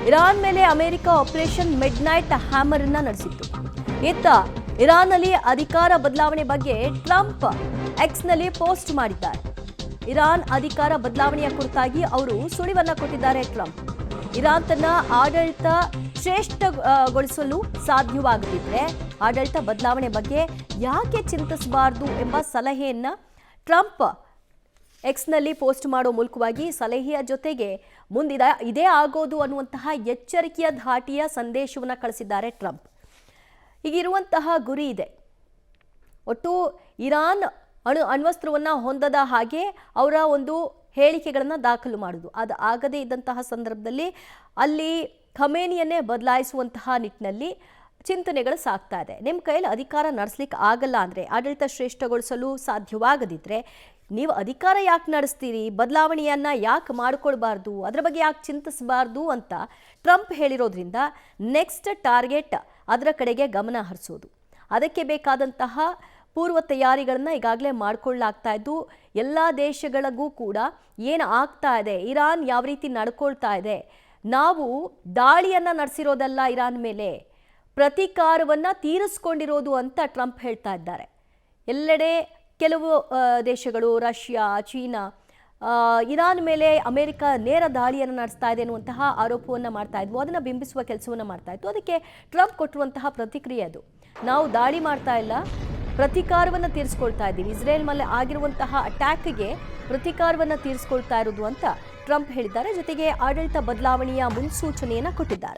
Iran ಮೇಲೆ America operation mid night hammer ಅನ್ನ ನಡೆಸಿತ್ತು. ಇತ್ತ ಇರಾನ್ನಲ್ಲಿ ಅಧಿಕಾರ ಬದಲಾವಣೆ ಬಗ್ಗೆ ಟ್ರಂಪ್ ಎಕ್ಸ್ನಲ್ಲಿ ಪೋಸ್ಟ್ ಮಾಡಿದ್ದಾರೆ. ಇರಾನ್ ಅಧಿಕಾರ ಬದಲಾವಣೆಯ ಕುರಿತಾಗಿ ಅವರು ಸುಳಿವನ್ನ ಕೊಟ್ಟಿದ್ದಾರೆ. ಟ್ರಂಪ್ ಇರಾನ್ ತನ್ನ ಆಡಳಿತ ಶ್ರೇಷ್ಠಗೊಳಿಸಲು ಸಾಧ್ಯವಾಗದಿದ್ರೆ ಆಡಳಿತ ಬದಲಾವಣೆ ಬಗ್ಗೆ ಯಾಕೆ ಚಿಂತಿಸಬಾರದು ಎಂಬ ಸಲಹೆಯನ್ನ ಟ್ರಂಪ್ ಎಕ್ಸ್ನಲ್ಲಿ ಪೋಸ್ಟ್ ಮಾಡೋ ಮೂಲಕವಾಗಿ ಸಲಹೆಯ ಜೊತೆಗೆ ಇದೇ ಆಗೋದು ಅನ್ನುವಂತಹ ಎಚ್ಚರಿಕೆಯ ಧಾಟಿಯ ಸಂದೇಶವನ್ನು ಕಳಿಸಿದ್ದಾರೆ ಟ್ರಂಪ್. ಈಗಿರುವಂತಹ ಗುರಿ ಇದೆ, ಒಟ್ಟು ಇರಾನ್ ಅಣ್ವಸ್ತ್ರವನ್ನು ಹೊಂದದ ಹಾಗೆ ಅವರ ಒಂದು ಹೇಳಿಕೆಗಳನ್ನು ದಾಖಲು ಮಾಡುವುದು. ಅದು ಆಗದೇ ಇದ್ದಂತಹ ಸಂದರ್ಭದಲ್ಲಿ ಅಲ್ಲಿ ಖಮೇನಿಯನ್ನೇ ಬದಲಾಯಿಸುವಂತಹ ನಿಟ್ಟಿನಲ್ಲಿ ಚಿಂತನೆಗಳು ಸಾಗ್ತಾ ಇದೆ. ನಿಮ್ಮ ಕೈಯಲ್ಲಿ ಅಧಿಕಾರ ನಡೆಸಲಿಕ್ಕೆ ಆಗಲ್ಲ ಅಂದರೆ, ಆಡಳಿತ ಶ್ರೇಷ್ಠಗೊಳಿಸಲು ಸಾಧ್ಯವಾಗದಿದ್ದರೆ ನೀವು ಅಧಿಕಾರ ಯಾಕೆ ನಡೆಸ್ತೀರಿ, ಬದಲಾವಣೆಯನ್ನು ಯಾಕೆ ಮಾಡಿಕೊಳ್ಬಾರ್ದು, ಅದರ ಬಗ್ಗೆ ಯಾಕೆ ಚಿಂತಿಸಬಾರ್ದು ಅಂತ ಟ್ರಂಪ್ ಹೇಳಿರೋದ್ರಿಂದ ನೆಕ್ಸ್ಟ್ ಟಾರ್ಗೆಟ್ ಅದರ ಕಡೆಗೆ ಗಮನ ಹರಿಸೋದು. ಅದಕ್ಕೆ ಬೇಕಾದಂತಹ ಪೂರ್ವ ತಯಾರಿಗಳನ್ನು ಈಗಾಗಲೇ ಮಾಡಿಕೊಳ್ಳಲಾಗ್ತಾ ಇದ್ದು, ಎಲ್ಲ ದೇಶಗಳಿಗೂ ಕೂಡ ಏನು ಆಗ್ತಾ ಇದೆ, ಇರಾನ್ ಯಾವ ರೀತಿ ನಡ್ಕೊಳ್ತಾ ಇದೆ, ನಾವು ದಾಳಿಯನ್ನು ನಡೆಸಿರೋದಲ್ಲ ಇರಾನ್ ಮೇಲೆ, ಪ್ರತೀಕಾರವನ್ನು ತೀರಿಸ್ಕೊಂಡಿರೋದು ಅಂತ ಟ್ರಂಪ್ ಹೇಳ್ತಾ ಇದ್ದಾರೆ. ಎಲ್ಲೆಡೆ ಕೆಲವು ದೇಶಗಳು, ರಷ್ಯಾ, ಚೀನಾ, ಇರಾನ್ ಮೇಲೆ ಅಮೆರಿಕ ನೇರ ದಾಳಿಯನ್ನು ನಡೆಸ್ತಾ ಇದೆ ಅನ್ನುವಂತಹ ಆರೋಪವನ್ನು ಮಾಡ್ತಾ ಇದ್ವು. ಅದನ್ನು ಬಿಂಬಿಸುವ ಕೆಲಸವನ್ನು ಮಾಡ್ತಾ ಇತ್ತು. ಅದಕ್ಕೆ ಟ್ರಂಪ್ ಕೊಟ್ಟಿರುವಂತಹ ಪ್ರತಿಕ್ರಿಯೆ ಅದು. ನಾವು ದಾಳಿ ಮಾಡ್ತಾ ಇಲ್ಲ, ಪ್ರತೀಕಾರವನ್ನು ತೀರಿಸ್ಕೊಳ್ತಾ ಇದ್ದೀವಿ, ಇಸ್ರೇಲ್ ಮೇಲೆ ಆಗಿರುವಂತಹ ಅಟ್ಯಾಕ್ಗೆ ಪ್ರತೀಕಾರವನ್ನು ತೀರಿಸ್ಕೊಳ್ತಾ ಇರೋದು ಅಂತ ಟ್ರಂಪ್ ಹೇಳಿದ್ದಾರೆ. ಜೊತೆಗೆ ಆಡಳಿತ ಬದಲಾವಣೆಯ ಮುನ್ಸೂಚನೆಯನ್ನು ಕೊಟ್ಟಿದ್ದಾರೆ.